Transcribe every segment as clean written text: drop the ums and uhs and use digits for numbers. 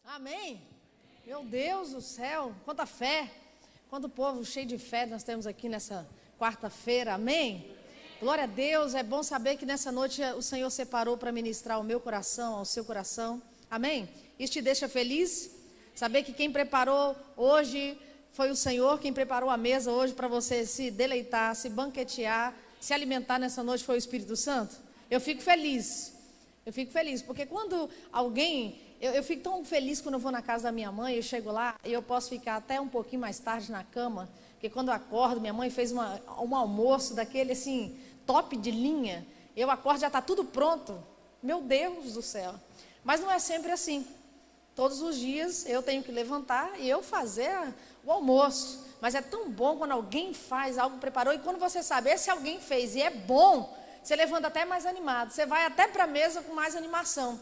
Amém? Meu Deus do céu, quanta fé, quanto povo cheio de fé nós temos aqui nessa quarta-feira, amém? Glória a Deus, é bom saber que nessa noite o Senhor separou para ministrar ao meu coração, ao seu coração, amém? Isso te deixa feliz? Saber que quem preparou hoje foi o Senhor, quem preparou a mesa hoje para você se deleitar, se banquetear, se alimentar nessa noite foi o Espírito Santo? Eu fico feliz, porque quando alguém... Eu fico tão feliz quando eu vou na casa da minha mãe, eu chego lá e eu posso ficar até um pouquinho mais tarde na cama, porque quando eu acordo, minha mãe fez um almoço daquele assim, top de linha, eu acordo, já está tudo pronto, meu Deus do céu. Mas não é sempre assim, todos os dias eu tenho que levantar e eu fazer o almoço, mas é tão bom quando alguém faz algo, preparou, e quando você sabe, esse alguém fez e é bom, você levanta até mais animado, você vai até para a mesa com mais animação,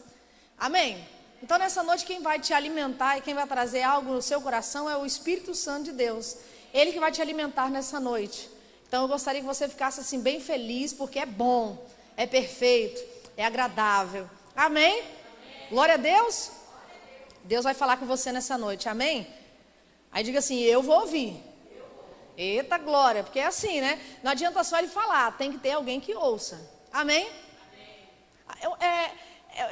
amém? Então nessa noite quem vai te alimentar e quem vai trazer algo no seu coração é o Espírito Santo de Deus. Ele que vai te alimentar nessa noite. Então eu gostaria que você ficasse assim bem feliz, porque é bom, é perfeito, é agradável. Amém? Glória a Deus. Deus vai falar com você nessa noite, amém? Aí diga assim, eu vou ouvir. Eita glória, porque é assim, né? Não adianta só ele falar, tem que ter alguém que ouça. Amém?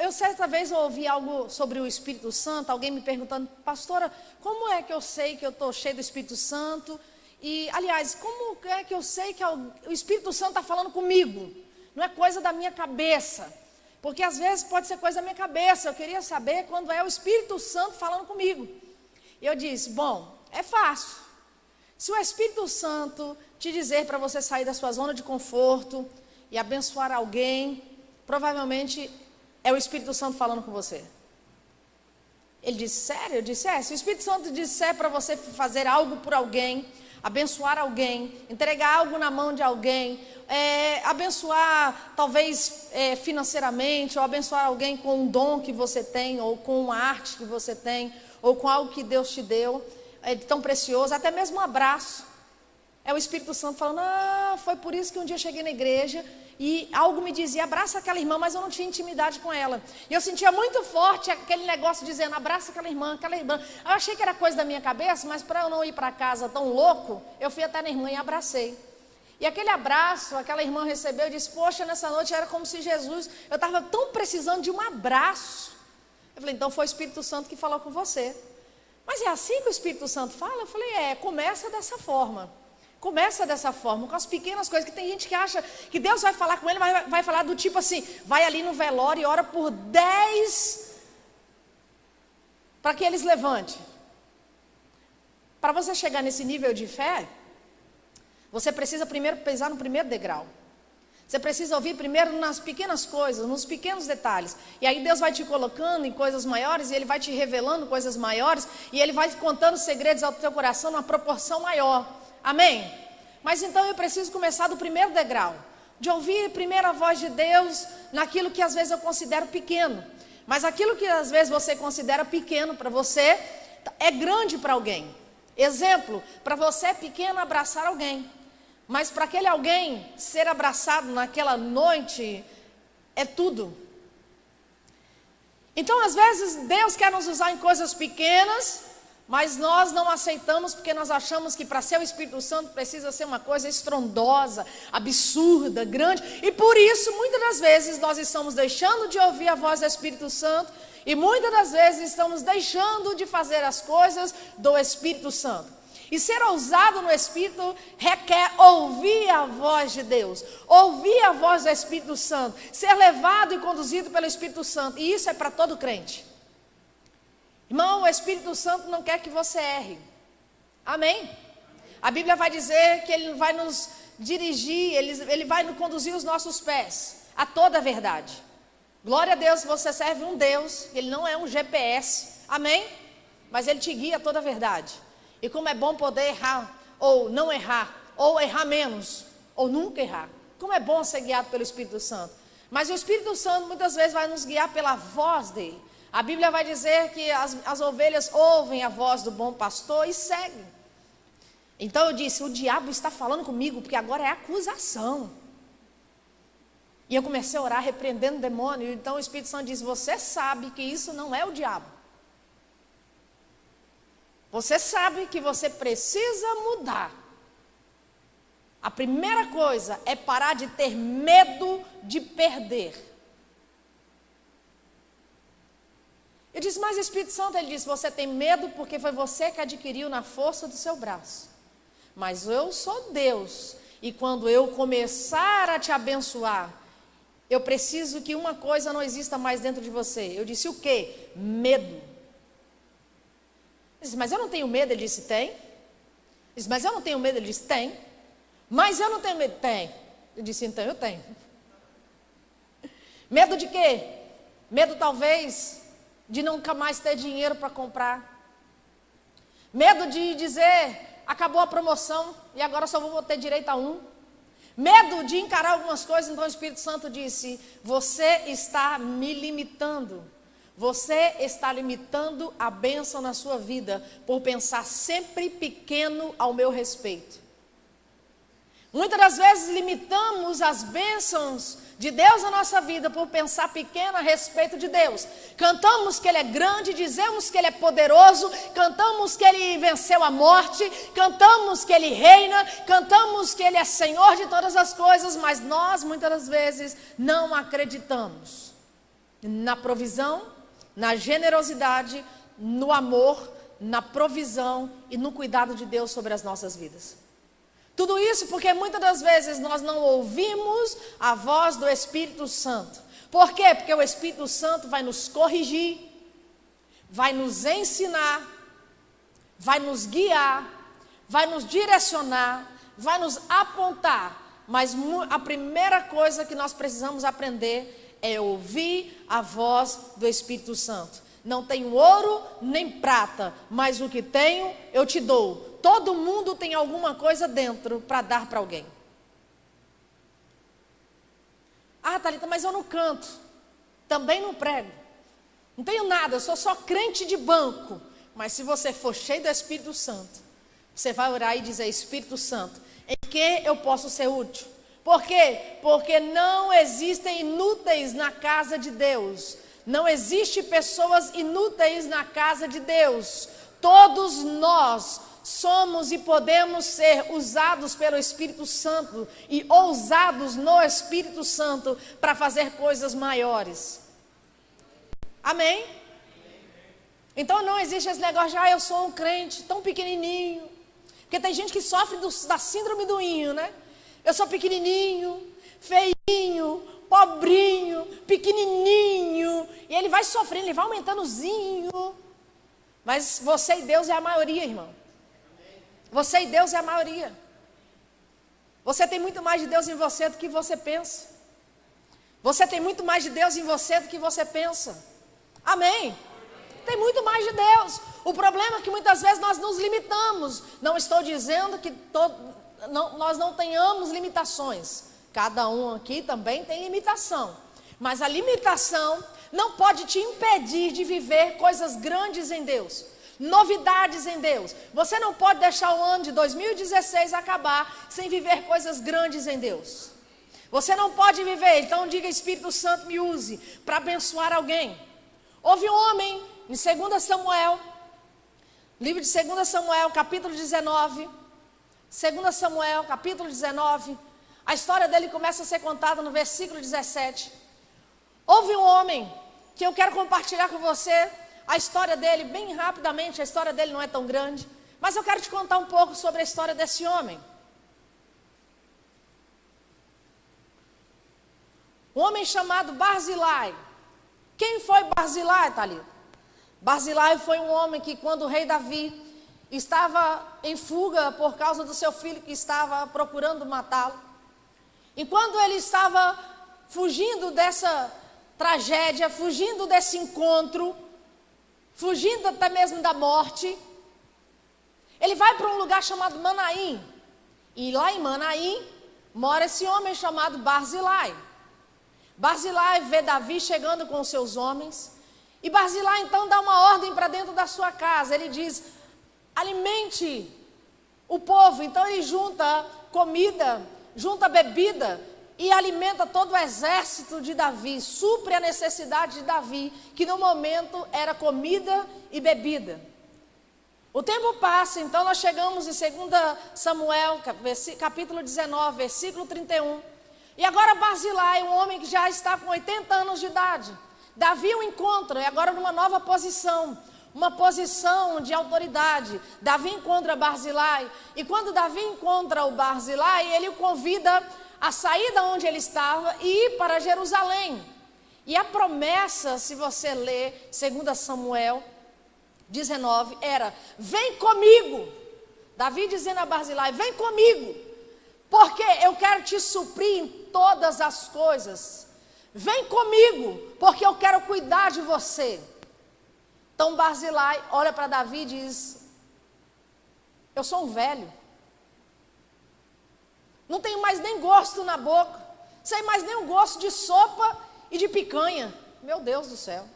Eu certa vez ouvi algo sobre o Espírito Santo, alguém me perguntando, pastora, como é que eu sei que eu estou cheio do Espírito Santo? E, aliás, como é que eu sei que o Espírito Santo está falando comigo? Não é coisa da minha cabeça, porque às vezes pode ser coisa da minha cabeça, eu queria saber quando é o Espírito Santo falando comigo. E eu disse, bom, é fácil. Se o Espírito Santo te dizer para você sair da sua zona de conforto e abençoar alguém, provavelmente... é o Espírito Santo falando com você. Ele disse, sério? Eu disse, se o Espírito Santo disser para você fazer algo por alguém, abençoar alguém, entregar algo na mão de alguém, abençoar talvez financeiramente, ou abençoar alguém com um dom que você tem, ou com uma arte que você tem, ou com algo que Deus te deu, tão precioso, até mesmo um abraço. É o Espírito Santo falando, foi por isso que um dia eu cheguei na igreja e algo me dizia, abraça aquela irmã, mas eu não tinha intimidade com ela. E eu sentia muito forte aquele negócio dizendo, abraça aquela irmã, aquela irmã. Eu achei que era coisa da minha cabeça, mas para eu não ir para casa tão louco, eu fui até na irmã e abracei. E aquele abraço, aquela irmã recebeu e disse, poxa, nessa noite era como se Jesus, eu estava tão precisando de um abraço. Eu falei, então foi o Espírito Santo que falou com você. Mas é assim que o Espírito Santo fala? Eu falei, começa dessa forma. Começa dessa forma, com as pequenas coisas, que tem gente que acha que Deus vai falar com ele, vai falar do tipo assim, vai ali no velório e ora por 10 para que eles levantem. Para você chegar nesse nível de fé, você precisa primeiro pisar no primeiro degrau. Você precisa ouvir primeiro nas pequenas coisas, nos pequenos detalhes. E aí Deus vai te colocando em coisas maiores, e Ele vai te revelando coisas maiores, e Ele vai contando segredos ao teu coração numa proporção maior. Amém? Mas então eu preciso começar do primeiro degrau, de ouvir primeiro a voz de Deus naquilo que às vezes eu considero pequeno. Mas aquilo que às vezes você considera pequeno para você, é grande para alguém. Exemplo, para você é pequeno abraçar alguém, mas para aquele alguém ser abraçado naquela noite é tudo. Então às vezes Deus quer nos usar em coisas pequenas, mas nós não aceitamos porque nós achamos que para ser o Espírito Santo precisa ser uma coisa estrondosa, absurda, grande. E por isso, muitas das vezes, nós estamos deixando de ouvir a voz do Espírito Santo. E muitas das vezes estamos deixando de fazer as coisas do Espírito Santo. E ser ousado no Espírito requer ouvir a voz de Deus. Ouvir a voz do Espírito Santo. Ser levado e conduzido pelo Espírito Santo. E isso é para todo crente. Irmão, o Espírito Santo não quer que você erre. Amém? A Bíblia vai dizer que Ele vai nos dirigir, Ele vai nos conduzir os nossos pés a toda a verdade. Glória a Deus, você serve um Deus, Ele não é um GPS. Amém? Mas Ele te guia a toda a verdade. E como é bom poder errar, ou não errar, ou errar menos, ou nunca errar. Como é bom ser guiado pelo Espírito Santo. Mas o Espírito Santo muitas vezes vai nos guiar pela voz dEle. A Bíblia vai dizer que as ovelhas ouvem a voz do bom pastor e seguem. Então eu disse, o diabo está falando comigo, porque agora é acusação. E eu comecei a orar repreendendo o demônio. Então o Espírito Santo diz, você sabe que isso não é o diabo. Você sabe que você precisa mudar. A primeira coisa é parar de ter medo de perder. Eu disse, mas Espírito Santo, ele disse, você tem medo porque foi você que adquiriu na força do seu braço. Mas eu sou Deus, e quando eu começar a te abençoar, eu preciso que uma coisa não exista mais dentro de você. Eu disse, o quê? Medo. Ele disse, mas eu não tenho medo. Ele disse, tem. Ele disse, mas eu não tenho medo. Ele disse, tem. Mas eu não tenho medo. Tem. Eu disse, então eu tenho. Medo de quê? Medo talvez de nunca mais ter dinheiro para comprar. Medo de dizer, acabou a promoção e agora só vou ter direito a um. Medo de encarar algumas coisas. Então o Espírito Santo disse, você está me limitando. Você está limitando a bênção na sua vida por pensar sempre pequeno ao meu respeito. Muitas das vezes limitamos as bênçãos de Deus na nossa vida por pensar pequeno a respeito de Deus. Cantamos que Ele é grande, dizemos que Ele é poderoso, cantamos que Ele venceu a morte, cantamos que Ele reina, cantamos que Ele é Senhor de todas as coisas, mas nós muitas das vezes não acreditamos na provisão, na generosidade, no amor, na provisão e no cuidado de Deus sobre as nossas vidas. Tudo isso porque muitas das vezes nós não ouvimos a voz do Espírito Santo. Por quê? Porque o Espírito Santo vai nos corrigir, vai nos ensinar, vai nos guiar, vai nos direcionar, vai nos apontar. Mas a primeira coisa que nós precisamos aprender é ouvir a voz do Espírito Santo. Não tenho ouro nem prata, mas o que tenho eu te dou. Todo mundo tem alguma coisa dentro para dar para alguém. Ah, Thalita, mas eu não canto, também não prego, não tenho nada, eu sou só crente de banco. Mas se você for cheio do Espírito Santo, você vai orar e dizer, Espírito Santo, em que eu posso ser útil? Por quê? Porque não existem inúteis na casa de Deus. Não existe pessoas inúteis na casa de Deus. Todos nós somos e podemos ser usados pelo Espírito Santo e ousados no Espírito Santo para fazer coisas maiores. Amém? Então não existe esse negócio de, eu sou um crente tão pequenininho. Porque tem gente que sofre da síndrome do inho, né? Eu sou pequenininho, feinho, pobrinho, pequenininho. E ele vai sofrendo, ele vai aumentando o zinho. Mas você e Deus é a maioria, irmão. Você e Deus é a maioria. Você tem muito mais de Deus em você do que você pensa. Você tem muito mais de Deus em você do que você pensa. Amém? Tem muito mais de Deus. O problema é que muitas vezes nós nos limitamos. Não estou dizendo que nós não tenhamos limitações. Cada um aqui também tem limitação. Mas a limitação não pode te impedir de viver coisas grandes em Deus. Novidades em Deus. Você não pode deixar o ano de 2016 acabar sem viver coisas grandes em Deus. Você não pode viver, então diga, Espírito Santo, me use para abençoar alguém. Houve um homem em 2 Samuel, livro de 2 Samuel, capítulo 19. 2 Samuel, capítulo 19. A história dele começa a ser contada no versículo 17. Houve um homem que eu quero compartilhar com você a história dele bem rapidamente. A história dele não é tão grande, mas eu quero te contar um pouco sobre a história desse homem. Um homem chamado Barzilai. Quem foi Barzilai, Thalita? Barzilai foi um homem que, quando o rei Davi estava em fuga por causa do seu filho que estava procurando matá-lo, e quando ele estava fugindo dessa tragédia, fugindo desse encontro, fugindo até mesmo da morte, ele vai para um lugar chamado Manaim. E lá em Manaim mora esse homem chamado Barzilai. Barzilai vê Davi chegando com os seus homens. E Barzilai então dá uma ordem para dentro da sua casa. Ele diz, alimente o povo. Então ele junta comida, junta bebida e alimenta todo o exército de Davi, supre a necessidade de Davi, que no momento era comida e bebida. O tempo passa, então nós chegamos em 2 Samuel, capítulo 19, versículo 31. E agora Barzilai, um homem que já está com 80 anos de idade, Davi o encontra, e agora numa nova posição, uma posição de autoridade. Davi encontra Barzilai, e quando Davi encontra o Barzilai, ele o convida a sair da onde ele estava e ir para Jerusalém. E a promessa, se você ler 2 Samuel 19, era: vem comigo. Davi dizendo a Barzilai: vem comigo, porque eu quero te suprir em todas as coisas. Vem comigo, porque eu quero cuidar de você. Então Barzilai olha para Davi e diz: eu sou um velho, não tenho mais nem gosto na boca, sei mais nem o gosto de sopa e de picanha. Meu Deus do céu.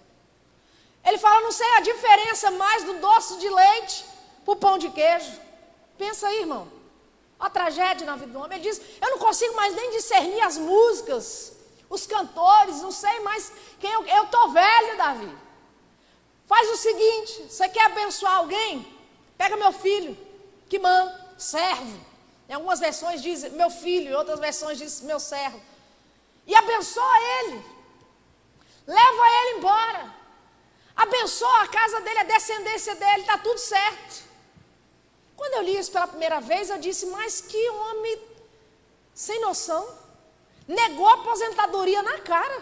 Ele fala: não sei a diferença mais do doce de leite para o pão de queijo. Pensa aí, irmão, a tragédia na vida do homem. Ele diz: eu não consigo mais nem discernir as músicas, os cantores, não sei mais quem eu estou velho, Davi. Faz o seguinte, você quer abençoar alguém? Pega meu filho, Quimã, servo. Em algumas versões diz meu filho, em outras versões diz meu servo. E abençoa ele. Leva ele embora. Abençoa a casa dele, a descendência dele, está tudo certo. Quando eu li isso pela primeira vez, eu disse: mas que homem sem noção. Negou a aposentadoria na cara.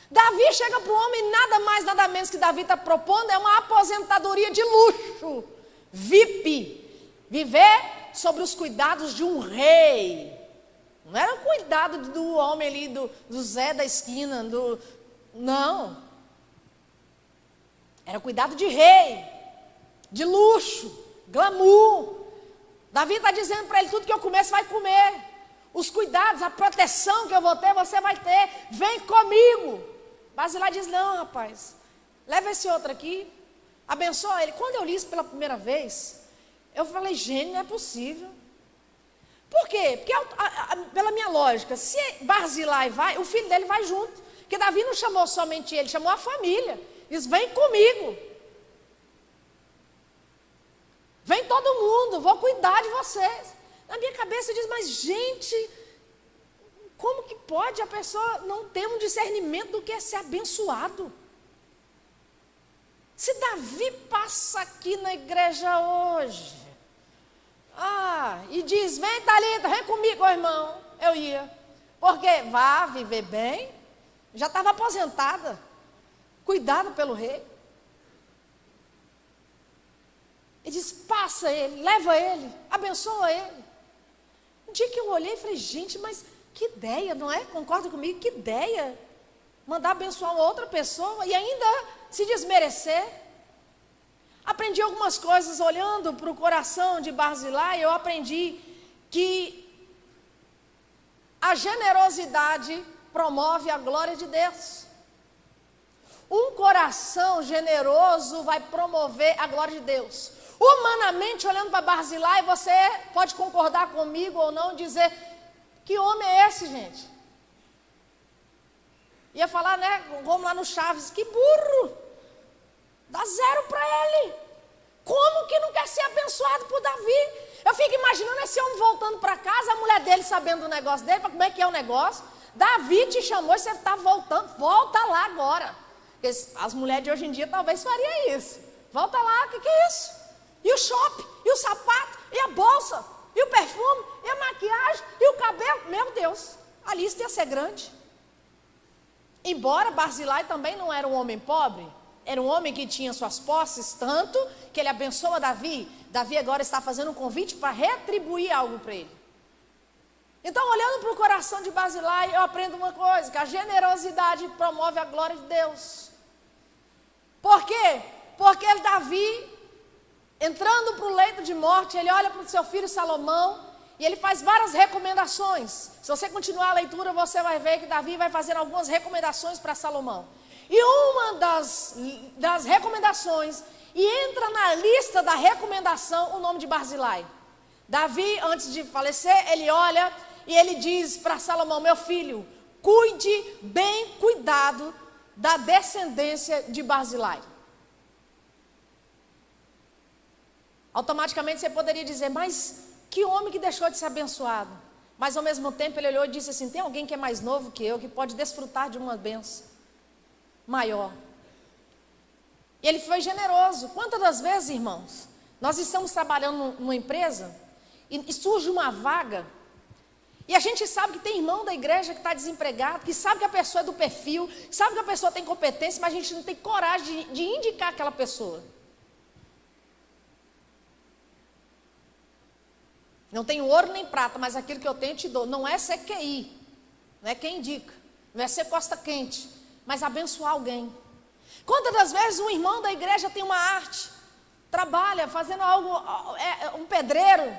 Davi chega para o homem, nada mais, nada menos que Davi está propondo é uma aposentadoria de luxo, VIP, viver sobre os cuidados de um rei. Não era o cuidado do homem ali, do Zé da esquina, não. Era cuidado de rei, de luxo, glamour. Davi está dizendo para ele: tudo que eu comer, você vai comer. Os cuidados, a proteção que eu vou ter, você vai ter. Vem comigo. Barzilai diz: não, rapaz, leva esse outro aqui, abençoa ele. Quando eu li isso pela primeira vez, eu falei: gente, não é possível. Por quê? Porque pela minha lógica, se Barzilai vai, o filho dele vai junto. Porque Davi não chamou somente ele, chamou a família. Diz: vem comigo. Vem todo mundo, vou cuidar de vocês. Na minha cabeça diz: mas gente, como que pode a pessoa não ter um discernimento do que é ser abençoado? Se Davi passa aqui na igreja hoje, e diz: vem, Thalita, vem comigo, irmão, eu ia. Porque vá viver bem, já estava aposentada, cuidada pelo rei. Ele diz: passa ele, leva ele, abençoa ele. Um dia que eu olhei e falei: gente, mas que ideia, não é? Concorda comigo? Que ideia. Mandar abençoar uma outra pessoa e ainda se desmerecer. Aprendi algumas coisas olhando para o coração de Barzilai. Eu aprendi que a generosidade promove a glória de Deus. Um coração generoso vai promover a glória de Deus. Humanamente, olhando para Barzilai, você pode concordar comigo ou não, dizer: que homem é esse, gente? Ia falar, né, como lá no Chaves: que burro, dá 0 para ele. Como que não quer ser abençoado por Davi? Eu fico imaginando esse homem voltando para casa, a mulher dele sabendo do negócio dele, como é que é o negócio. Davi te chamou e você está voltando, volta lá agora. As mulheres de hoje em dia talvez fariam isso. Volta lá, o que é isso? E o shopping, e o sapato, e a bolsa, e o perfume, e a maquiagem, e o cabelo. Meu Deus, a lista ia ser grande. Embora Barzilai também não era um homem pobre, era um homem que tinha suas posses, tanto que ele abençoa Davi. Davi agora está fazendo um convite para retribuir algo para ele. Então, olhando para o coração de Barzilai, eu aprendo uma coisa: que a generosidade promove a glória de Deus. Por quê? Porque Davi, entrando para o leito de morte, ele olha para o seu filho Salomão e ele faz várias recomendações. Se você continuar a leitura, você vai ver que Davi vai fazer algumas recomendações para Salomão. E uma das recomendações, e entra na lista da recomendação, o nome de Barzilai. Davi, antes de falecer, ele olha e ele diz para Salomão: meu filho, cuide bem, cuidado da descendência de Barzilai. Automaticamente você poderia dizer, mas que homem que deixou de ser abençoado? Mas ao mesmo tempo ele olhou e disse assim, tem alguém que é mais novo que eu, que pode desfrutar de uma bênção maior. E ele foi generoso. Quantas das vezes, irmãos, nós estamos trabalhando numa empresa e surge uma vaga, e a gente sabe que tem irmão da igreja que está desempregado, que sabe que a pessoa é do perfil, sabe que a pessoa tem competência, mas a gente não tem coragem de indicar aquela pessoa. Não tenho ouro nem prata, mas aquilo que eu tenho eu te dou. Não é ser QI, não é quem indica, não é ser costa quente, mas abençoar alguém. Quantas das vezes um irmão da igreja tem uma arte, trabalha fazendo algo, um pedreiro,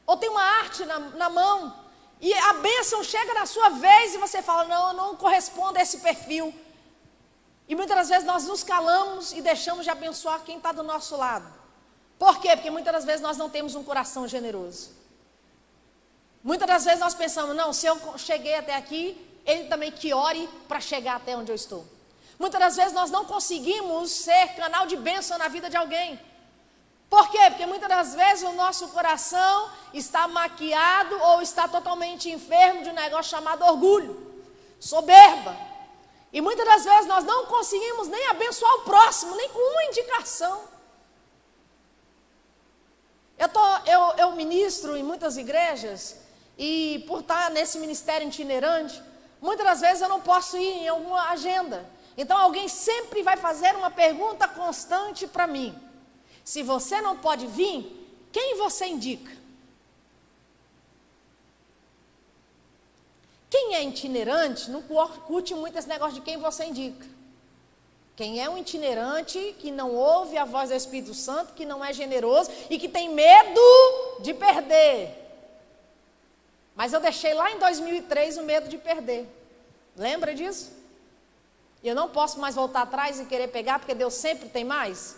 ou tem uma arte na mão, e a bênção chega na sua vez e você fala, não, eu não correspondo a esse perfil. E muitas das vezes nós nos calamos e deixamos de abençoar quem está do nosso lado. Por quê? Porque muitas das vezes nós não temos um coração generoso. Muitas das vezes nós pensamos, não, se eu cheguei até aqui, ele também que ore para chegar até onde eu estou. Muitas das vezes nós não conseguimos ser canal de bênção na vida de alguém. Por quê? Porque muitas das vezes o nosso coração está maquiado ou está totalmente enfermo de um negócio chamado orgulho, soberba. E muitas das vezes nós não conseguimos nem abençoar o próximo, nem com uma indicação. Eu ministro em muitas igrejas e por estar nesse ministério itinerante, muitas das vezes eu não posso ir em alguma agenda. Então alguém sempre vai fazer uma pergunta constante para mim. Se você não pode vir, quem você indica? Quem é itinerante não curte muito esse negócio de quem você indica. Quem é um itinerante que não ouve a voz do Espírito Santo, que não é generoso e que tem medo de perder. Mas eu deixei lá em 2003 o medo de perder. Lembra disso? Eu não posso mais voltar atrás e querer pegar, porque Deus sempre tem mais.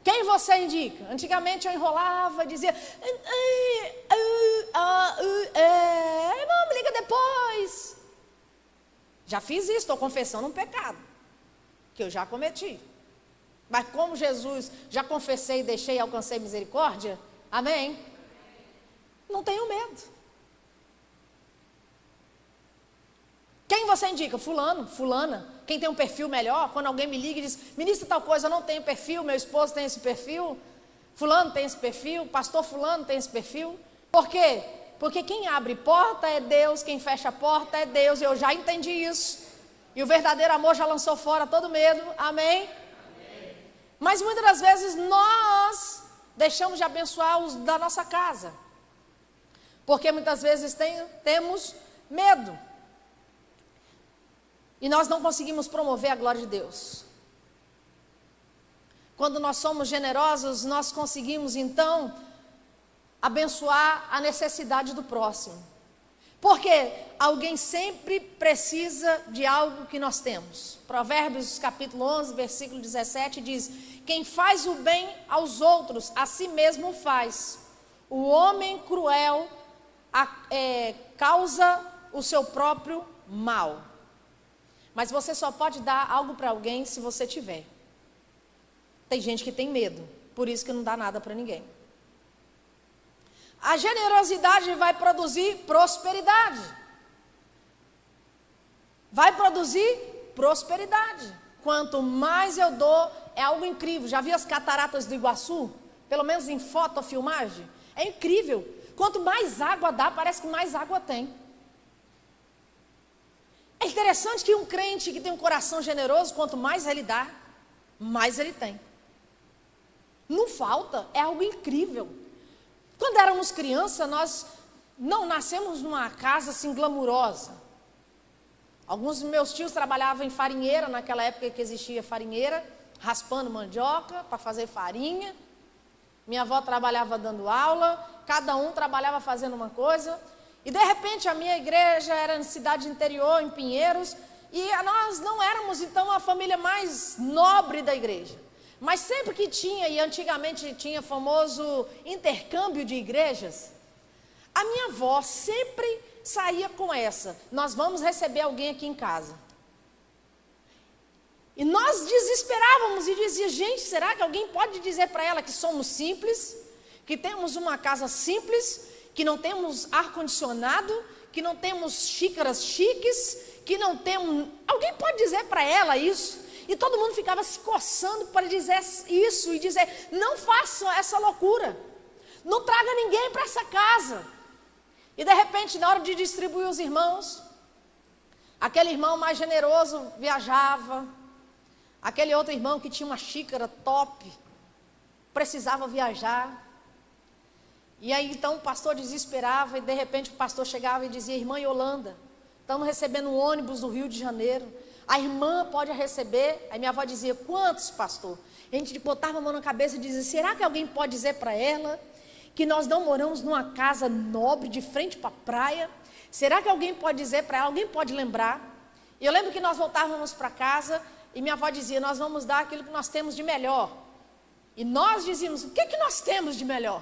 Quem você indica? Antigamente eu enrolava e dizia, não, me liga depois. Já fiz isso, estou confessando um pecado, que eu já cometi. Mas como Jesus, já confessei, deixei e alcancei misericórdia, amém? Não tenho medo. Quem você indica? Fulano, fulana. Quem tem um perfil melhor, quando alguém me liga e diz, ministra tal coisa, eu não tenho perfil, meu esposo tem esse perfil, fulano tem esse perfil, pastor fulano tem esse perfil. Por quê? Porque quem abre porta é Deus, quem fecha a porta é Deus, eu já entendi isso. E o verdadeiro amor já lançou fora todo medo, amém? Amém. Mas muitas das vezes nós deixamos de abençoar os da nossa casa. Porque muitas vezes temos medo. E nós não conseguimos promover a glória de Deus. Quando nós somos generosos, nós conseguimos então abençoar a necessidade do próximo. Porque alguém sempre precisa de algo que nós temos. Provérbios capítulo 11, versículo 17 diz, quem faz o bem aos outros, a si mesmo faz. O homem cruel causa o seu próprio mal. Mas você só pode dar algo para alguém se você tiver. Tem gente que tem medo, por isso que não dá nada para ninguém. A generosidade vai produzir prosperidade. Vai produzir prosperidade. Quanto mais eu dou, é algo incrível. Já viu as cataratas do Iguaçu? Pelo menos em foto ou filmagem? É incrível. Quanto mais água dá, parece que mais água tem. É interessante que um crente que tem um coração generoso, quanto mais ele dá, mais ele tem. Não falta, é algo incrível. Quando éramos crianças, nós não nascemos numa casa assim glamurosa. Alguns dos meus tios trabalhavam em farinheira, naquela época que existia farinheira, raspando mandioca para fazer farinha. Minha avó trabalhava dando aula, cada um trabalhava fazendo uma coisa. E de repente a minha igreja era em cidade interior, em Pinheiros, e nós não éramos então a família mais nobre da igreja. Mas sempre que tinha, e antigamente tinha famoso intercâmbio de igrejas, a minha avó sempre saía com essa, nós vamos receber alguém aqui em casa. E nós desesperávamos e dizia, gente, será que alguém pode dizer para ela que somos simples, que temos uma casa simples, que não temos ar-condicionado, que não temos xícaras chiques, que não temos... Alguém pode dizer para ela isso? E todo mundo ficava se coçando para dizer isso e dizer, não façam essa loucura, não traga ninguém para essa casa. E de repente, na hora de distribuir os irmãos, aquele irmão mais generoso viajava, aquele outro irmão que tinha uma xícara top, precisava viajar. E aí então o pastor desesperava e de repente o pastor chegava e dizia, irmã Yolanda, estamos recebendo um ônibus do Rio de Janeiro, a irmã pode receber? Aí minha avó dizia, quantos, pastor? A gente botava a mão na cabeça e dizia, será que alguém pode dizer para ela que nós não moramos numa casa nobre de frente para a praia? Será que alguém pode dizer para ela, alguém pode lembrar? E eu lembro que nós voltávamos para casa e minha avó dizia, nós vamos dar aquilo que nós temos de melhor. E nós dizíamos, o que nós temos de melhor?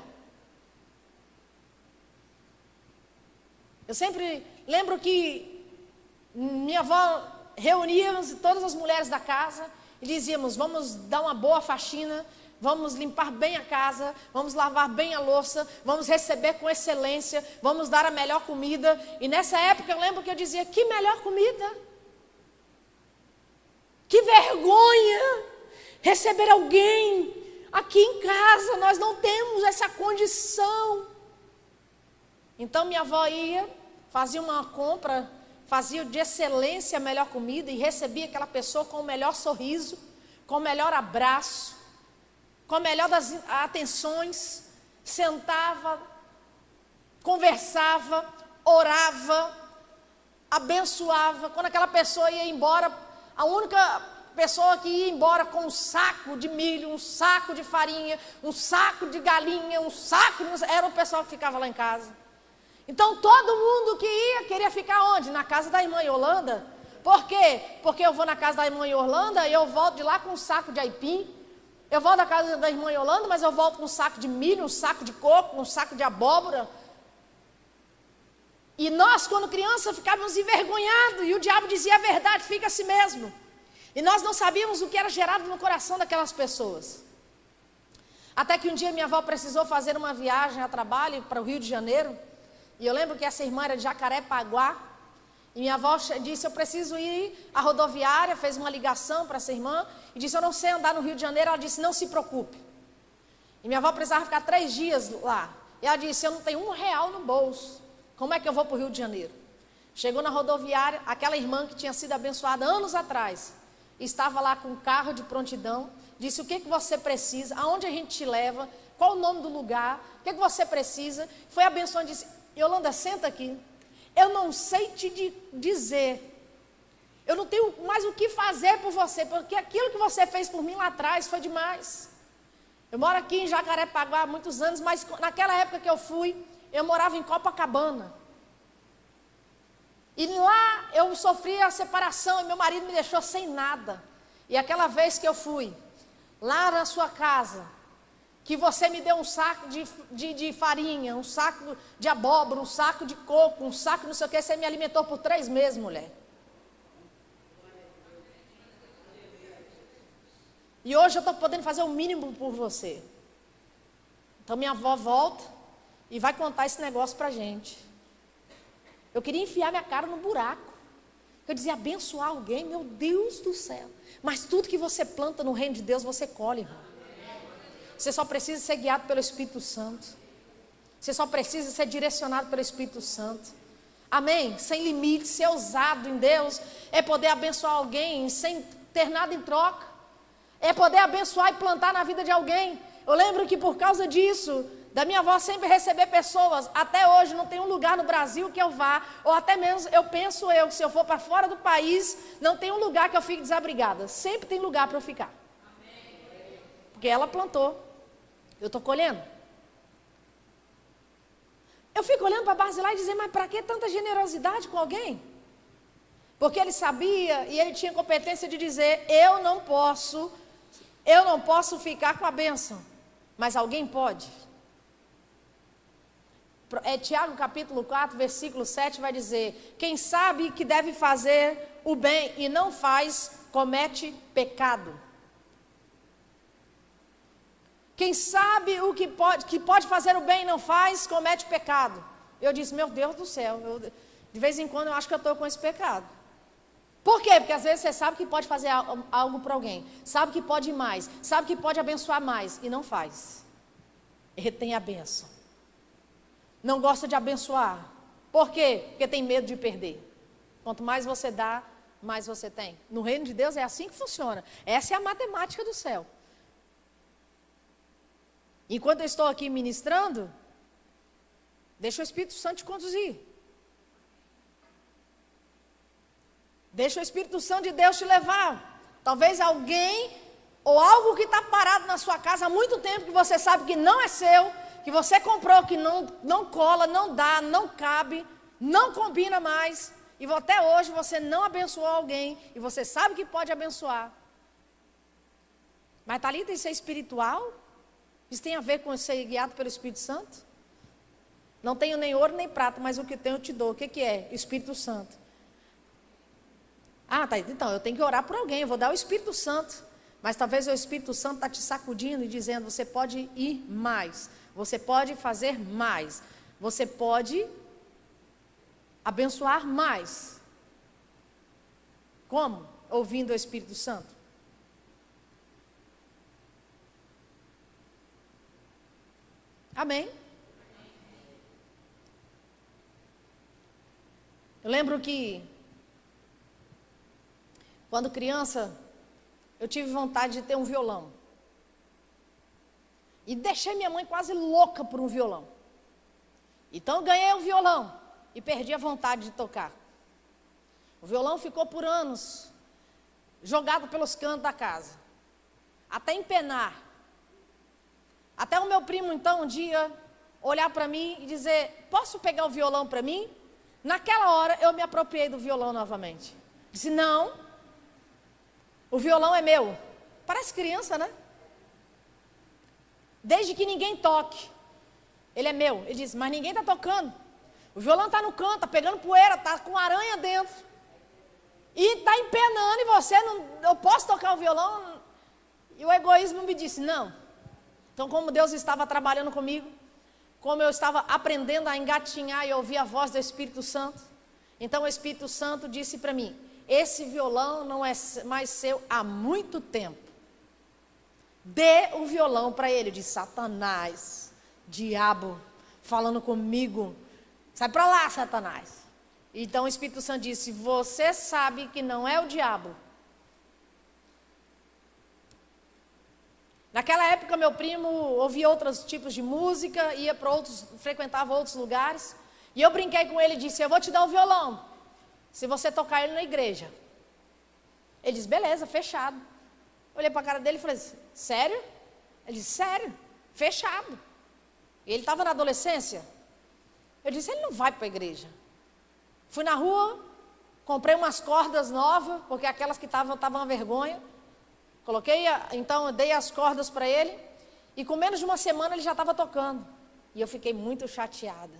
Eu sempre lembro que minha avó reuníamos todas as mulheres da casa e dizíamos, vamos dar uma boa faxina, vamos limpar bem a casa, vamos lavar bem a louça, vamos receber com excelência, vamos dar a melhor comida. E nessa época eu lembro que eu dizia, que melhor comida? Que vergonha receber alguém aqui em casa, nós não temos essa condição. Então minha avó ia, fazia uma compra, fazia de excelência a melhor comida e recebia aquela pessoa com o melhor sorriso, com o melhor abraço, com a melhor das atenções, sentava, conversava, orava, abençoava. Quando aquela pessoa ia embora, a única pessoa que ia embora com um saco de milho, um saco de farinha, um saco de galinha, um saco, era o pessoal que ficava lá em casa. Então todo mundo que ia queria ficar onde? Na casa da irmã Yolanda. Por quê? Porque eu vou na casa da irmã Yolanda e eu volto de lá com um saco de aipim. Eu volto da casa da irmã Yolanda, mas eu volto com um saco de milho, um saco de coco, um saco de abóbora. E nós, quando criança, ficávamos envergonhados. E o diabo dizia a verdade, fica assim mesmo. E nós não sabíamos o que era gerado no coração daquelas pessoas. Até que um dia minha avó precisou fazer uma viagem a trabalho para o Rio de Janeiro. E eu lembro que essa irmã era de Jacarepaguá. E minha avó disse, eu preciso ir à rodoviária, fez uma ligação para essa irmã. E disse, eu não sei andar no Rio de Janeiro. Ela disse, não se preocupe. E minha avó precisava ficar 3 dias lá. E ela disse, eu não tenho R$1 no bolso. Como é que eu vou para o Rio de Janeiro? Chegou na rodoviária, aquela irmã que tinha sido abençoada anos atrás, estava lá com um carro de prontidão. Disse, o que você precisa? Aonde a gente te leva? Qual o nome do lugar? O que você precisa? Foi abençoada e disse, Yolanda, senta aqui. Eu não sei te dizer. Eu não tenho mais o que fazer por você, porque aquilo que você fez por mim lá atrás foi demais. Eu moro aqui em Jacarepaguá há muitos anos, mas naquela época que eu fui, eu morava em Copacabana. E lá eu sofri a separação e meu marido me deixou sem nada. E aquela vez que eu fui, lá na sua casa, que você me deu um saco de farinha, um saco de abóbora, um saco de coco, um saco não sei o que, você me alimentou por 3 meses, mulher. E hoje eu estou podendo fazer o mínimo por você. Então minha avó volta e vai contar esse negócio para a gente. Eu queria enfiar minha cara no buraco. Eu dizia, abençoar alguém, meu Deus do céu. Mas tudo que você planta no reino de Deus, você colhe, irmão. Você só precisa ser guiado pelo Espírito Santo. Você só precisa ser direcionado pelo Espírito Santo. Amém? Sem limites, ser ousado em Deus é poder abençoar alguém sem ter nada em troca. É poder abençoar e plantar na vida de alguém. Eu lembro que por causa disso, da minha avó sempre receber pessoas, até hoje não tem um lugar no Brasil que eu vá, ou até mesmo eu penso se eu for para fora do país, não tem um lugar que eu fique desabrigada. Sempre tem lugar para eu ficar. Porque ela plantou. Eu estou colhendo. Eu fico olhando para Barzilai e dizer, mas para que tanta generosidade com alguém? Porque ele sabia e ele tinha competência de dizer, eu não posso ficar com a bênção, mas alguém pode. Tiago capítulo 4, versículo 7 vai dizer, quem sabe que deve fazer o bem e não faz, comete pecado. Quem sabe o que pode fazer o bem e não faz, comete pecado. Eu disse, meu Deus do céu, de vez em quando eu acho que eu estou com esse pecado. Por quê? Porque às vezes você sabe que pode fazer algo para alguém, sabe que pode ir mais, sabe que pode abençoar mais e não faz. Retém a bênção. Não gosta de abençoar. Por quê? Porque tem medo de perder. Quanto mais você dá, mais você tem. No reino de Deus é assim que funciona. Essa é a matemática do céu. Enquanto eu estou aqui ministrando, deixa o Espírito Santo te conduzir. Deixa o Espírito Santo de Deus te levar. Talvez alguém ou algo que está parado na sua casa há muito tempo, que você sabe que não é seu, que você comprou, que não cola, não dá, não cabe, não combina mais, e até hoje você não abençoou alguém, e você sabe que pode abençoar. Mas Thalita, isso é espiritual? Isso tem a ver com ser guiado pelo Espírito Santo? Não tenho nem ouro nem prata, mas o que tenho eu te dou. O que é? Espírito Santo. Ah, tá, então eu tenho que orar por alguém, eu vou dar o Espírito Santo. Mas talvez o Espírito Santo está te sacudindo e dizendo, você pode ir mais, você pode fazer mais, você pode abençoar mais. Como? Ouvindo o Espírito Santo. Amém? Eu lembro que quando criança, eu tive vontade de ter um violão. E deixei minha mãe quase louca por um violão. Então eu ganhei um violão e perdi a vontade de tocar. O violão ficou por anos jogado pelos cantos da casa, até empenar. Até o meu primo então um dia olhar para mim e dizer, posso pegar o violão para mim? Naquela hora eu me apropriei do violão novamente. Disse, não. O violão é meu. Parece criança, né? Desde que ninguém toque. Ele é meu. Ele diz, mas ninguém está tocando. O violão está no canto, está pegando poeira, está com aranha dentro. E está empenando e você não... Eu posso tocar o violão? E o egoísmo me disse, não. Então, como Deus estava trabalhando comigo, como eu estava aprendendo a engatinhar e ouvir a voz do Espírito Santo, então o Espírito Santo disse para mim, esse violão não é mais seu há muito tempo. Dê o violão para ele. Eu disse, Satanás, diabo, falando comigo. Sai para lá, Satanás. Então o Espírito Santo disse, você sabe que não é o diabo. Naquela época meu primo ouvia outros tipos de música, ia para outros, frequentava outros lugares. E eu brinquei com ele e disse, eu vou te dar o violão, se você tocar ele na igreja. Ele disse, beleza, fechado. Olhei para a cara dele e falei, sério? Ele disse, sério, fechado. E ele estava na adolescência. Eu disse, ele não vai para a igreja. Fui na rua, comprei umas cordas novas, porque aquelas que estavam uma vergonha. Então eu dei as cordas para ele, e com menos de uma semana ele já estava tocando. E eu fiquei muito chateada,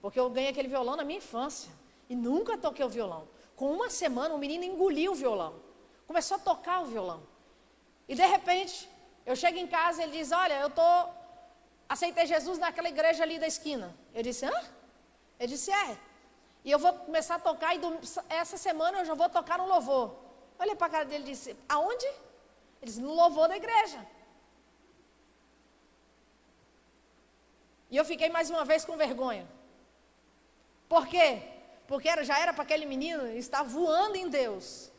porque eu ganhei aquele violão na minha infância, e nunca toquei o violão. Com uma semana o menino engoliu o violão, começou a tocar o violão. E de repente, eu chego em casa e ele diz, olha, aceitei Jesus naquela igreja ali da esquina. Eu disse, hã? Ele disse, é. E eu vou começar a tocar, e essa semana eu já vou tocar no louvor. Olhei para a cara dele e disse, aonde? Ele disse, no louvor da igreja. E eu fiquei mais uma vez com vergonha. Por quê? Porque já era para aquele menino estar voando em Deus.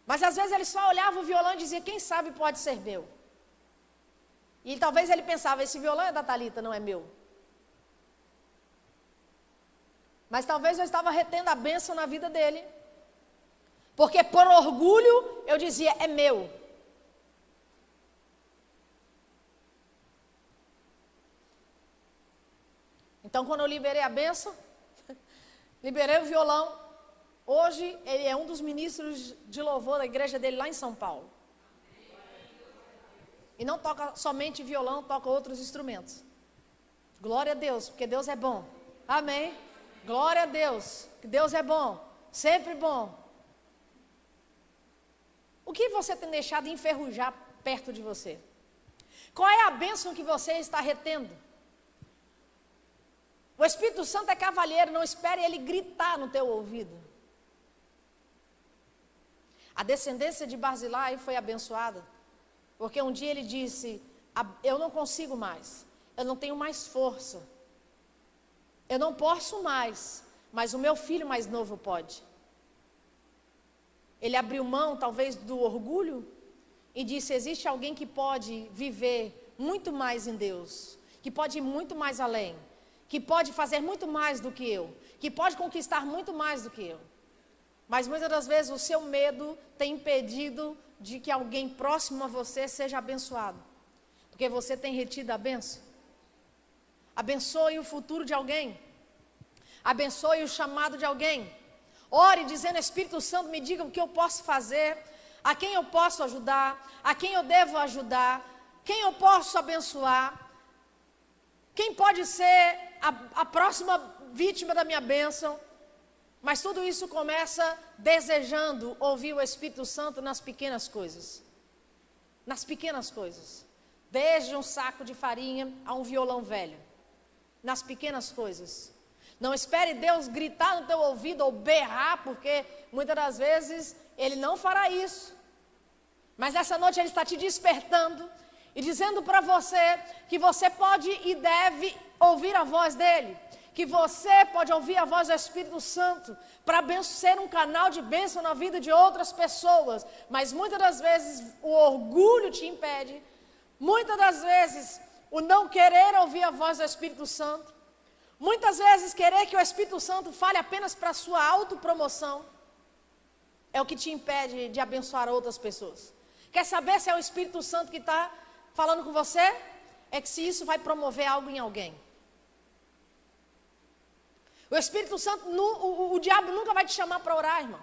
Mas às vezes ele só olhava o violão e dizia, quem sabe pode ser meu. E talvez ele pensava, esse violão é da Thalita, não é meu. Mas talvez eu estava retendo a bênção na vida dele. Porque por orgulho eu dizia, é meu. Então quando eu liberei a bênção, liberei o violão. Hoje ele é um dos ministros de louvor da igreja dele lá em São Paulo. E não toca somente violão, toca outros instrumentos. Glória a Deus, porque Deus é bom. Amém? Glória a Deus, que Deus é bom, sempre bom. O que você tem deixado enferrujar perto de você? Qual é a bênção que você está retendo? O Espírito Santo é cavalheiro, não espere ele gritar no teu ouvido. A descendência de Barzilai foi abençoada, porque um dia ele disse, eu não consigo mais, eu não tenho mais força, eu não posso mais, mas o meu filho mais novo pode. Ele abriu mão talvez do orgulho e disse, existe alguém que pode viver muito mais em Deus, que pode ir muito mais além, que pode fazer muito mais do que eu, que pode conquistar muito mais do que eu. Mas muitas das vezes o seu medo tem impedido de que alguém próximo a você seja abençoado, porque você tem retido a bênção. Abençoe o futuro de alguém, abençoe o chamado de alguém. Ore dizendo, Espírito Santo, me diga o que eu posso fazer, a quem eu posso ajudar, a quem eu devo ajudar, quem eu posso abençoar, quem pode ser a próxima vítima da minha bênção. Mas tudo isso começa desejando ouvir o Espírito Santo nas pequenas coisas. Nas pequenas coisas. Desde um saco de farinha a um violão velho. Nas pequenas coisas. Não espere Deus gritar no teu ouvido ou berrar, porque muitas das vezes Ele não fará isso. Mas essa noite Ele está te despertando e dizendo para você que você pode e deve ouvir a voz dEle. Que você pode ouvir a voz do Espírito Santo para ser um canal de bênção na vida de outras pessoas. Mas muitas das vezes o orgulho te impede. Muitas das vezes o não querer ouvir a voz do Espírito Santo. Muitas vezes querer que o Espírito Santo fale apenas para a sua autopromoção. É o que te impede de abençoar outras pessoas. Quer saber se é o Espírito Santo que está falando com você? É que se isso vai promover algo em alguém. O Espírito Santo, o diabo nunca vai te chamar para orar, irmão.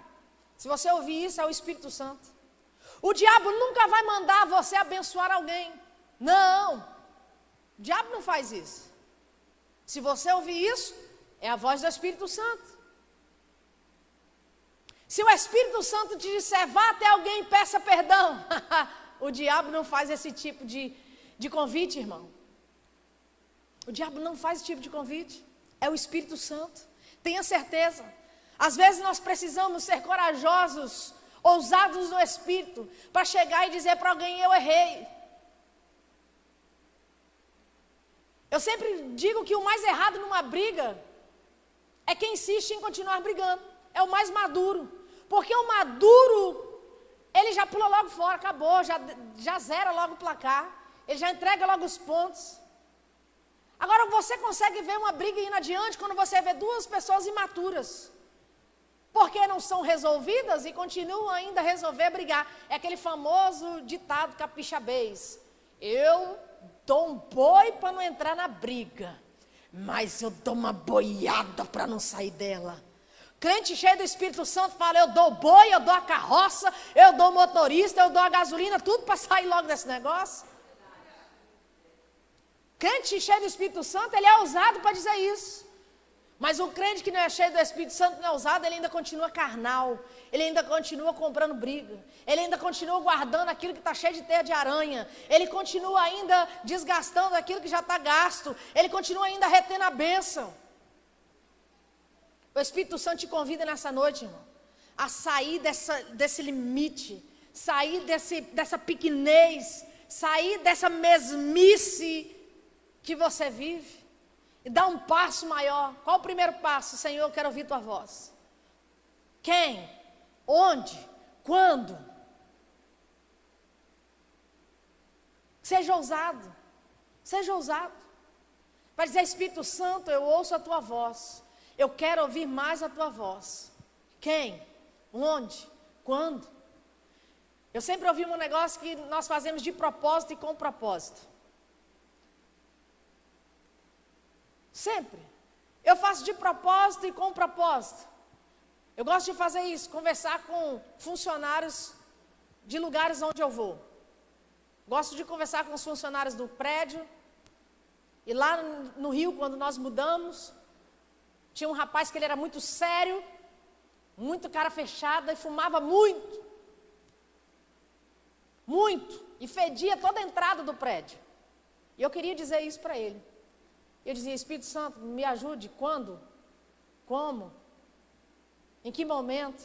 Se você ouvir isso, é o Espírito Santo. O diabo nunca vai mandar você abençoar alguém. Não. O diabo não faz isso. Se você ouvir isso, é a voz do Espírito Santo. Se o Espírito Santo te disser, vá até alguém e peça perdão. O diabo não faz esse tipo de convite, irmão. O diabo não faz esse tipo de convite. É o Espírito Santo. Tenha certeza. Às vezes nós precisamos ser corajosos, ousados no Espírito, para chegar e dizer para alguém, eu errei. Eu sempre digo que o mais errado numa briga é quem insiste em continuar brigando. É o mais maduro. Porque o maduro, ele já pula logo fora, acabou, já zera logo o placar. Ele já entrega logo os pontos. Agora você consegue ver uma briga indo adiante quando você vê duas pessoas imaturas. Porque não são resolvidas e continuam ainda a resolver brigar. É aquele famoso ditado capixabês. Eu dou um boi para não entrar na briga, mas eu dou uma boiada para não sair dela. Crente cheio do Espírito Santo fala, eu dou o boi, eu dou a carroça, eu dou o motorista, eu dou a gasolina, tudo para sair logo desse negócio. Crente cheio do Espírito Santo, ele é ousado para dizer isso. Mas o crente que não é cheio do Espírito Santo, não é ousado, ele ainda continua carnal. Ele ainda continua comprando briga. Ele ainda continua guardando aquilo que está cheio de teia de aranha. Ele continua ainda desgastando aquilo que já está gasto. Ele continua ainda retendo a bênção. O Espírito Santo te convida nessa noite, irmão, a sair desse limite. Sair dessa pequenez. Sair dessa mesmice que você vive e dar um passo maior. Qual o primeiro passo? Senhor, eu quero ouvir tua voz. Quem? Onde? Quando? Seja ousado. Seja ousado. Vai dizer, Espírito Santo, eu ouço a tua voz. Eu quero ouvir mais a tua voz. Quem? Onde? Quando? Eu sempre ouvi um negócio que nós fazemos de propósito e com propósito. Sempre. Eu faço de propósito e com propósito. Eu gosto de fazer isso, conversar com funcionários de lugares onde eu vou. Gosto de conversar com os funcionários do prédio. E lá no Rio, quando nós mudamos, tinha um rapaz que ele era muito sério, muito cara fechada e fumava muito. muito, e fedia toda a entrada do prédio. E eu queria dizer isso para ele. Eu dizia: Espírito Santo, me ajude. Quando? Como? Em que momento?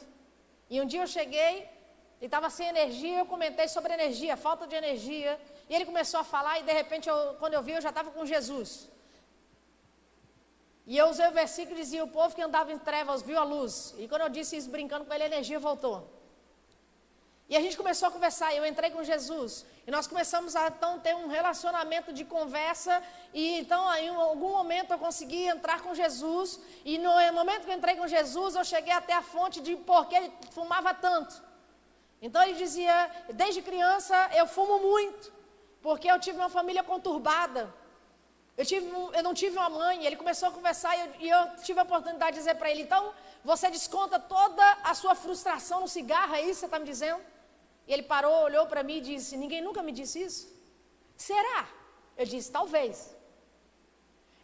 E um dia eu cheguei, ele estava sem energia, eu comentei sobre energia, falta de energia, e ele começou a falar, e de repente, quando eu vi, eu já estava com Jesus. E eu usei o versículo que dizia: o povo que andava em trevas viu a luz. E quando eu disse isso brincando com ele, a energia voltou. E a gente começou a conversar, eu entrei com Jesus. E nós começamos a então ter um relacionamento de conversa. E então, aí, em algum momento, eu consegui entrar com Jesus. E no momento que eu entrei com Jesus, eu cheguei até a fonte de por que ele fumava tanto. Então ele dizia: desde criança eu fumo muito, porque eu tive uma família conturbada. Eu não tive uma mãe. Ele começou a conversar e eu tive a oportunidade de dizer para ele: então, você desconta toda a sua frustração no cigarro, é isso que você está me dizendo? E ele parou, olhou para mim e disse: ninguém nunca me disse isso? Será? Eu disse: talvez.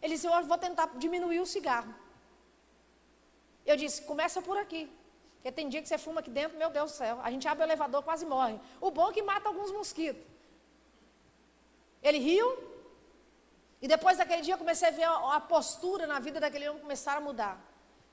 Ele disse: eu vou tentar diminuir o cigarro. Eu disse: começa por aqui. Porque tem dia que você fuma aqui dentro, meu Deus do céu, a gente abre o elevador, quase morre. O bom é que mata alguns mosquitos. Ele riu. E depois daquele dia eu comecei a ver a postura na vida daquele homem começar a mudar.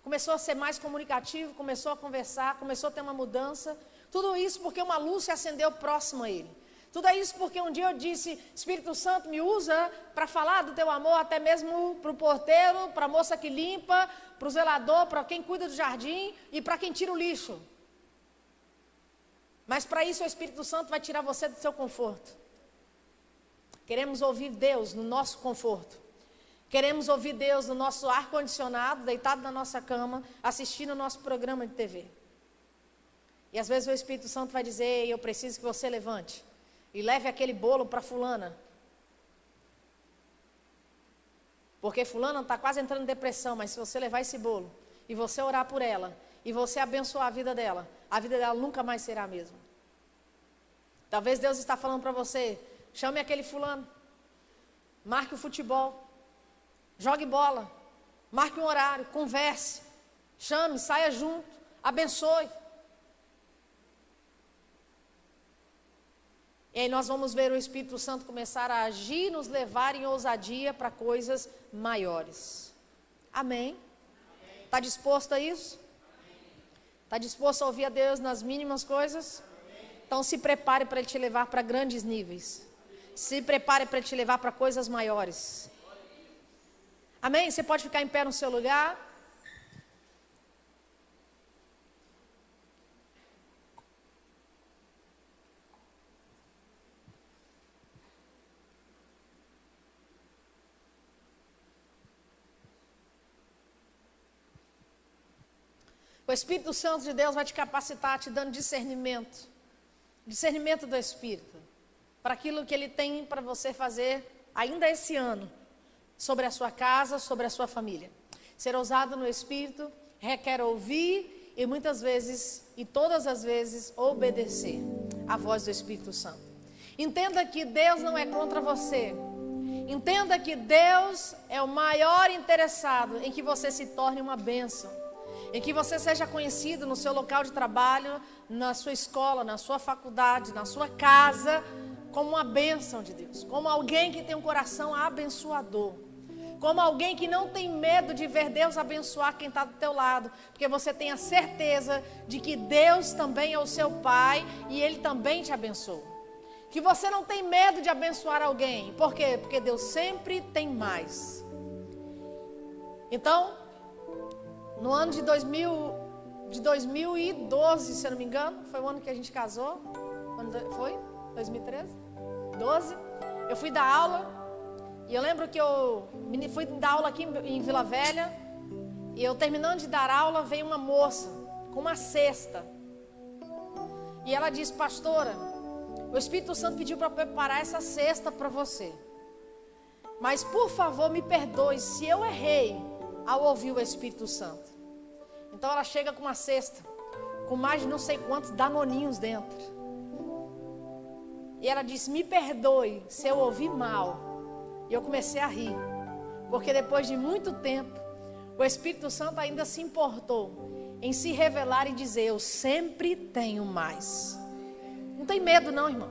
Começou a ser mais comunicativo, começou a conversar, começou a ter uma mudança. Tudo isso porque uma luz se acendeu próximo a ele. Tudo isso porque um dia eu disse: Espírito Santo, me usa para falar do teu amor, até mesmo para o porteiro, para a moça que limpa, para o zelador, para quem cuida do jardim e para quem tira o lixo. Mas para isso o Espírito Santo vai tirar você do seu conforto. Queremos ouvir Deus no nosso conforto. Queremos ouvir Deus no nosso ar-condicionado, deitado na nossa cama, assistindo o nosso programa de TV. E às vezes o Espírito Santo vai dizer: eu preciso que você levante e leve aquele bolo para fulana. Porque fulana está quase entrando em depressão, mas se você levar esse bolo e você orar por ela e você abençoar a vida dela nunca mais será a mesma. Talvez Deus está falando para você: chame aquele fulano, marque o futebol, jogue bola, marque um horário, converse, chame, saia junto, abençoe. E aí nós vamos ver o Espírito Santo começar a agir, nos levar em ousadia para coisas maiores. Amém? Está disposto a isso? Está disposto a ouvir a Deus nas mínimas coisas? Então se prepare para Ele te levar para grandes níveis. Se prepare para Ele te levar para coisas maiores. Amém? Você pode ficar em pé no seu lugar. O Espírito Santo de Deus vai te capacitar, te dando discernimento. Discernimento do Espírito. Para aquilo que Ele tem para você fazer ainda esse ano. Sobre a sua casa, sobre a sua família. Ser ousado no Espírito requer ouvir e muitas vezes, e todas as vezes, obedecer à voz do Espírito Santo. Entenda que Deus não é contra você. Entenda que Deus é o maior interessado em que você se torne uma bênção. Em que você seja conhecido no seu local de trabalho, na sua escola, na sua faculdade, na sua casa, como uma bênção de Deus. Como alguém que tem um coração abençoador. Como alguém que não tem medo de ver Deus abençoar quem está do teu lado. Porque você tem a certeza de que Deus também é o seu Pai e Ele também te abençoa. Que você não tem medo de abençoar alguém. Por quê? Porque Deus sempre tem mais. Então, no ano de 2012, se eu não me engano, foi o ano que a gente casou. Foi? 2013? 12. Eu fui dar aula. E eu lembro que eu fui dar aula aqui em Vila Velha. E eu terminando de dar aula, veio uma moça com uma cesta. E ela disse: pastora, o Espírito Santo pediu para preparar essa cesta para você. Mas por favor me perdoe se eu errei ao ouvir o Espírito Santo. Então ela chega com uma cesta, com mais de não sei quantos danoninhos dentro. E ela disse: me perdoe se eu ouvi mal. E eu comecei a rir. Porque depois de muito tempo, o Espírito Santo ainda se importou em se revelar e dizer: eu sempre tenho mais. Não tem medo não, irmão.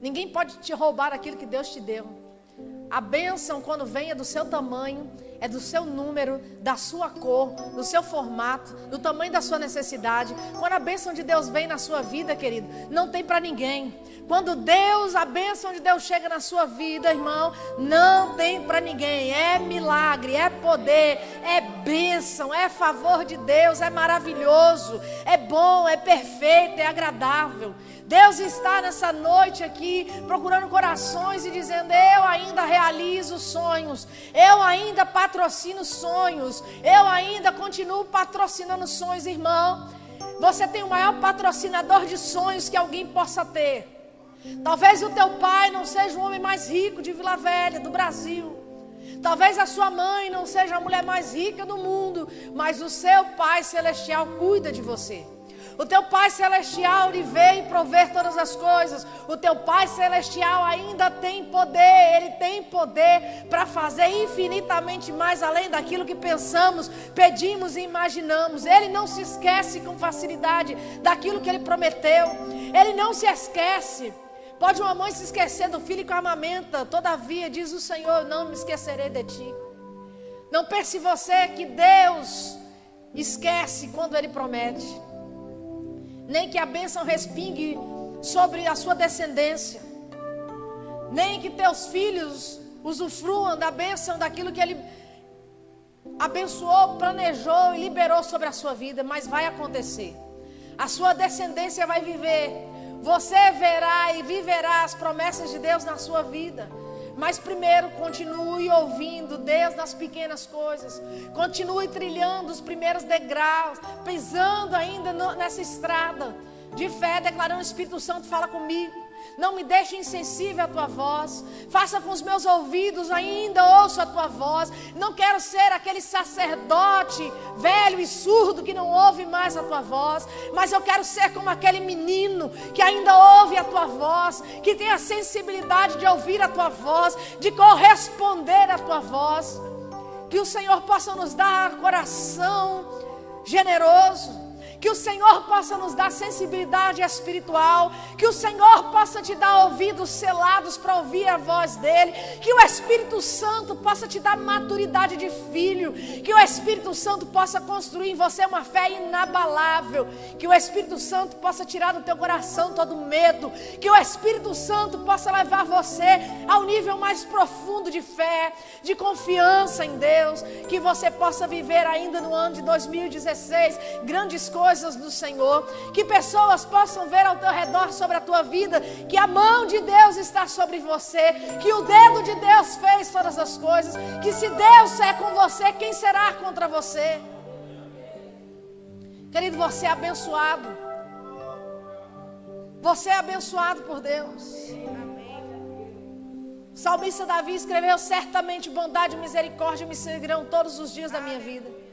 Ninguém pode te roubar aquilo que Deus te deu. A bênção, quando vem, é do seu tamanho, é do seu número, da sua cor, do seu formato, do tamanho da sua necessidade. Quando a bênção de Deus vem na sua vida, querido, não tem para ninguém. Quando a bênção de Deus chega na sua vida, irmão, não tem para ninguém. É milagre, é poder, é bênção, é favor de Deus, é maravilhoso, é bom, é perfeito, é agradável. Deus está nessa noite aqui procurando corações e dizendo: eu ainda realizo sonhos, eu ainda patrocino sonhos, eu ainda continuo patrocinando sonhos. Irmão, você tem o maior patrocinador de sonhos que alguém possa ter. Talvez o teu pai não seja o homem mais rico de Vila Velha, do Brasil. Talvez a sua mãe não seja a mulher mais rica do mundo, mas o seu Pai Celestial cuida de você. O teu Pai Celestial, Ele vê e prover todas as coisas. O teu Pai Celestial ainda tem poder. Ele tem poder para fazer infinitamente mais além daquilo que pensamos, pedimos e imaginamos. Ele não se esquece com facilidade daquilo que Ele prometeu. Ele não se esquece. Pode uma mãe se esquecer do filho que amamenta, todavia, diz o Senhor, eu não me esquecerei de ti. Não pense você que Deus esquece quando Ele promete. Nem que a bênção respingue sobre a sua descendência. Nem que teus filhos usufruam da bênção daquilo que Ele abençoou, planejou e liberou sobre a sua vida. Mas vai acontecer. A sua descendência vai viver. Você verá e viverá as promessas de Deus na sua vida. Mas primeiro continue ouvindo Deus nas pequenas coisas. Continue trilhando os primeiros degraus, pisando ainda nessa estrada de fé, declarando: Espírito Santo, fala comigo. Não me deixe insensível à tua voz. Faça com os meus ouvidos, ainda ouço a tua voz. Não quero ser aquele sacerdote velho e surdo que não ouve mais a tua voz. Mas eu quero ser como aquele menino que ainda ouve a tua voz, que tem a sensibilidade de ouvir a tua voz, de corresponder à tua voz. Que o Senhor possa nos dar coração generoso. Que o Senhor possa nos dar sensibilidade espiritual. Que o Senhor possa te dar ouvidos selados para ouvir a voz dEle. Que o Espírito Santo possa te dar maturidade de filho. Que o Espírito Santo possa construir em você uma fé inabalável. Que o Espírito Santo possa tirar do teu coração todo medo. Que o Espírito Santo possa levar você ao nível mais profundo de fé, de confiança em Deus. Que você possa viver ainda no ano de 2016 grandes coisas do Senhor, que pessoas possam ver ao teu redor sobre a tua vida, que a mão de Deus está sobre você, que o dedo de Deus fez todas as coisas, que se Deus é com você, quem será contra você? Querido, você é abençoado. Você é abençoado por Deus. O salmista Davi escreveu: certamente bondade e misericórdia me seguirão todos os dias da minha vida.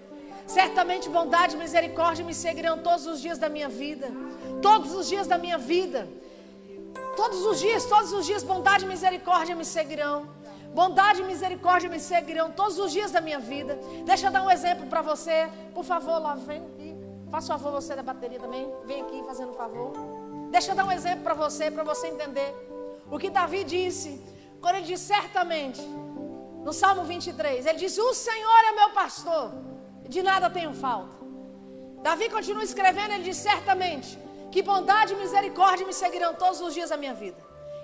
Certamente bondade e misericórdia me seguirão todos os dias da minha vida. Todos os dias da minha vida. Todos os dias bondade e misericórdia me seguirão. Bondade e misericórdia me seguirão todos os dias da minha vida. Deixa eu dar um exemplo para você. Por favor, lá, vem aqui. Faça favor você da bateria também. Vem aqui fazendo um favor. Deixa eu dar um exemplo para você entender. O que Davi disse, quando ele disse certamente, no Salmo 23, ele disse: o Senhor é meu pastor, de nada tenho falta. Davi continua escrevendo, ele diz: certamente que bondade e misericórdia me seguirão todos os dias da minha vida.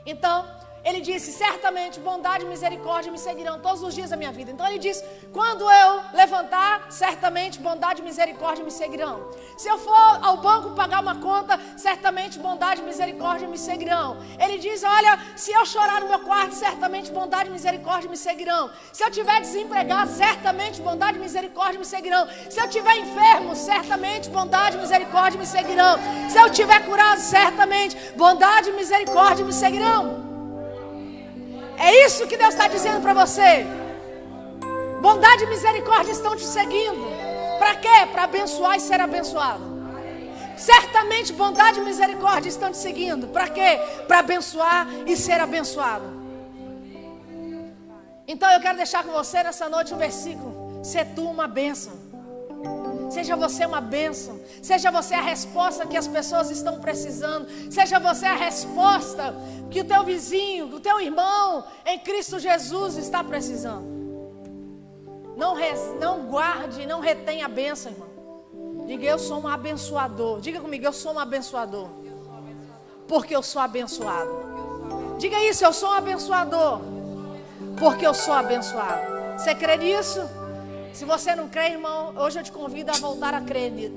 Então, ele disse: certamente bondade e misericórdia me seguirão todos os dias da minha vida. Então ele diz: quando eu levantar, certamente bondade e misericórdia me seguirão. Se eu for ao banco pagar uma conta, certamente bondade e misericórdia me seguirão. Ele diz: olha, se eu chorar no meu quarto, certamente bondade e misericórdia me seguirão. Se eu estiver desempregado, certamente bondade e misericórdia me seguirão. Se eu estiver enfermo, certamente bondade e misericórdia me seguirão. Se eu estiver curado, certamente bondade e misericórdia me seguirão. É isso que Deus está dizendo para você. Bondade e misericórdia estão te seguindo. Para quê? Para abençoar e ser abençoado. Certamente bondade e misericórdia estão te seguindo. Para quê? Para abençoar e ser abençoado. Então eu quero deixar com você nessa noite um versículo: se tu uma bênção. Seja você uma bênção. Seja você a resposta que as pessoas estão precisando. Seja você a resposta que o teu vizinho, o teu irmão em Cristo Jesus está precisando. Não guarde, não retenha a bênção, irmão. Diga, eu sou um abençoador. Diga comigo, eu sou um abençoador. Porque eu sou abençoado. Diga isso, eu sou um abençoador. Porque eu sou abençoado. Você crê nisso? Se você não crê, irmão, hoje eu te convido a voltar a crer nisso.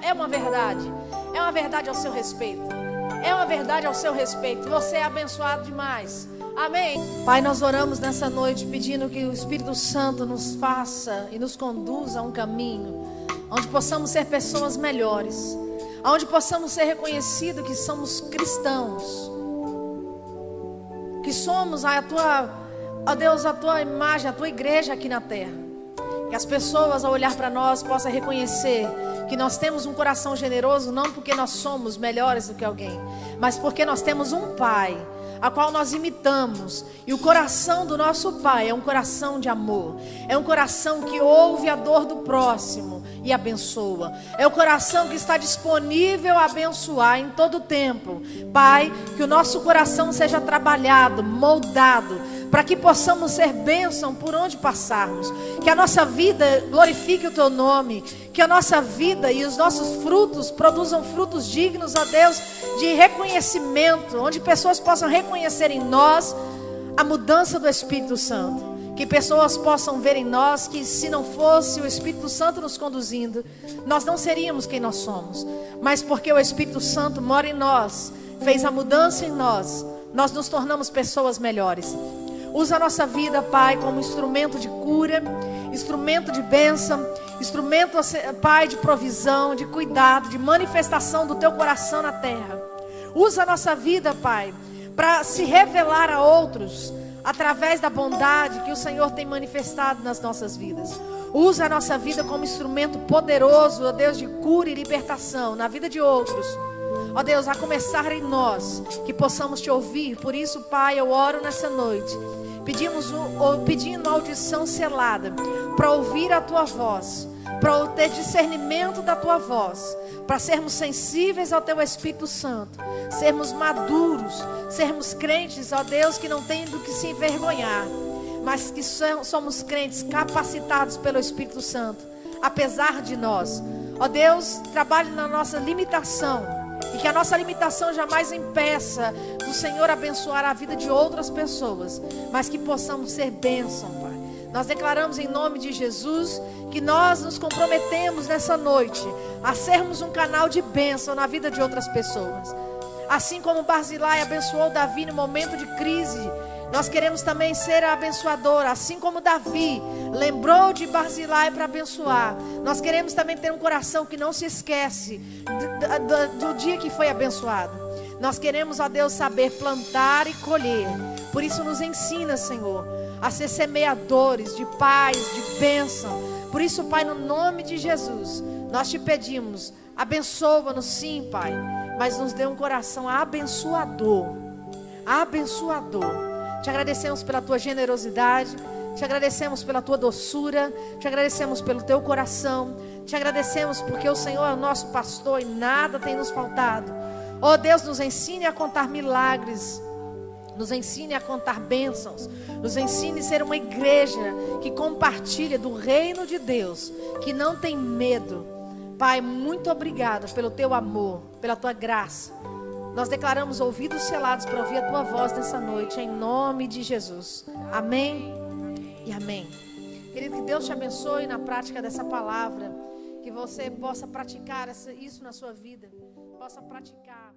É uma verdade. É uma verdade ao seu respeito. É uma verdade ao seu respeito. Você é abençoado demais. Amém? Pai, nós oramos nessa noite pedindo que o Espírito Santo nos faça e nos conduza a um caminho onde possamos ser pessoas melhores, onde possamos ser reconhecidos que somos cristãos, que somos a tua, ó Deus, a tua imagem, a tua igreja aqui na terra. Que as pessoas ao olhar para nós possam reconhecer que nós temos um coração generoso, não porque nós somos melhores do que alguém, mas porque nós temos um Pai a qual nós imitamos. E o coração do nosso Pai é um coração de amor. É um coração que ouve a dor do próximo e abençoa. É o coração que está disponível a abençoar em todo o tempo. Pai, que o nosso coração seja trabalhado, moldado, para que possamos ser bênção por onde passarmos. Que a nossa vida glorifique o Teu nome. Que a nossa vida e os nossos frutos produzam frutos dignos, ó Deus, de reconhecimento, onde pessoas possam reconhecer em nós a mudança do Espírito Santo. Que pessoas possam ver em nós que, se não fosse o Espírito Santo nos conduzindo, nós não seríamos quem nós somos. Mas porque o Espírito Santo mora em nós, fez a mudança em nós, nós nos tornamos pessoas melhores. Usa a nossa vida, Pai, como instrumento de cura, instrumento de bênção, instrumento, Pai, de provisão, de cuidado, de manifestação do Teu coração na terra. Usa a nossa vida, Pai, para se revelar a outros através da bondade que o Senhor tem manifestado nas nossas vidas. Usa a nossa vida como instrumento poderoso, ó Deus, de cura e libertação na vida de outros. Ó Deus, a começar em nós, que possamos Te ouvir. Por isso, Pai, eu oro nessa noite, pedindo audição selada, para ouvir a Tua voz, para ter discernimento da Tua voz, para sermos sensíveis ao Teu Espírito Santo, sermos maduros, sermos crentes, ó Deus, que não tem do que se envergonhar, mas que somos crentes capacitados pelo Espírito Santo, apesar de nós. Ó Deus, trabalhe na nossa limitação, e que a nossa limitação jamais impeça do Senhor abençoar a vida de outras pessoas, mas que possamos ser bênção, Pai. Nós declaramos em nome de Jesus que nós nos comprometemos nessa noite a sermos um canal de bênção na vida de outras pessoas. Assim como Barzilai abençoou Davi no momento de crise, nós queremos também ser abençoador. Assim como Davi lembrou de Barzilai para abençoar, nós queremos também ter um coração que não se esquece do dia que foi abençoado. Nós queremos, ó Deus, saber plantar e colher. Por isso nos ensina, Senhor, a ser semeadores de paz, de bênção. Por isso, Pai, no nome de Jesus, nós Te pedimos, abençoa-nos sim, Pai, mas nos dê um coração abençoador. Abençoador. Te agradecemos pela Tua generosidade, Te agradecemos pela Tua doçura, Te agradecemos pelo Teu coração, Te agradecemos porque o Senhor é o nosso pastor e nada tem nos faltado. Oh Deus, nos ensine a contar milagres, nos ensine a contar bênçãos, nos ensine a ser uma igreja que compartilha do reino de Deus, que não tem medo. Pai, muito obrigado pelo Teu amor, pela Tua graça. Nós declaramos ouvidos selados para ouvir a Tua voz nessa noite, em nome de Jesus. Amém e amém. Querido, que Deus te abençoe na prática dessa palavra, que você possa praticar isso na sua vida, possa praticar.